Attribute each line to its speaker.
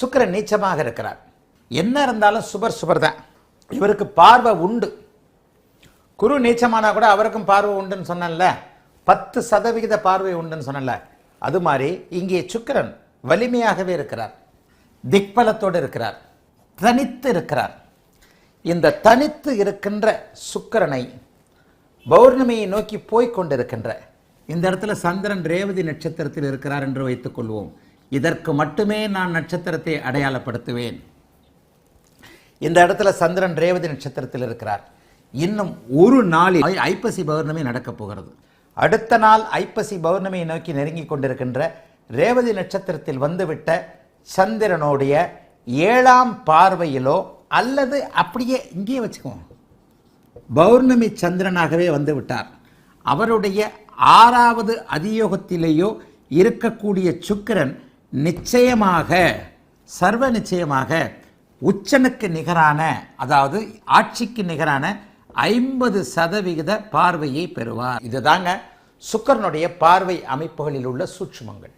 Speaker 1: சுக்கிரன் நீச்சமாக இருக்கிறார். என்ன இருந்தாலும் சுபர் தான். இவருக்கு பார்வை உண்டு. குரு நீச்சமானா கூட அவருக்கும் பார்வை உண்டுன்னு சொன்னல, 10% பார்வை உண்டுன்னு சொன்னல. அது மாதிரி இங்கே சுக்கிரன் வலிமையாகவே இருக்கிறார், திக்பலத்தோடு இருக்கிறார், தனித்து இருக்கிறார். இந்த தனித்து இருக்கின்ற சுக்கிரனை பௌர்ணமியை நோக்கி போய்கொண்டிருக்கின்ற இந்த இடத்துல சந்திரன் ரேவதி நட்சத்திரத்தில் இருக்கிறார் என்று வைத்துக் கொள்வோம். இதற்கு மட்டுமே நான் நட்சத்திரத்தை அடையாளப்படுத்துவேன். இந்த இடத்துல சந்திரன் ரேவதி நட்சத்திரத்தில் இருக்கிறார். இன்னும் ஒரு நாளில் ஐப்பசி பௌர்ணமி நடக்கப் போகிறது. அடுத்த நாள் ஐப்பசி பௌர்ணமியை நோக்கி நெருங்கி கொண்டிருக்கின்ற ரேவதி நட்சத்திரத்தில் வந்துவிட்ட சந்திரனுடைய 7ஆம் பார்வையிலோ அல்லது அப்படியே இங்கே வச்சுக்குவோம், பௌர்ணமி சந்திரனாகவே வந்து விட்டார். அவருடைய 6வது அதியோகத்திலேயோ இருக்கக்கூடிய சுக்கிரன் நிச்சயமாக, சர்வ நிச்சயமாக உச்சனுக்கு நிகரான, அதாவது ஆட்சிக்கு நிகரான 50% பார்வையை பெறுவார். இதுதாங்க சுக்கிரனுடைய பார்வை அமைப்புகளில் உள்ள சூட்சுமங்கள்.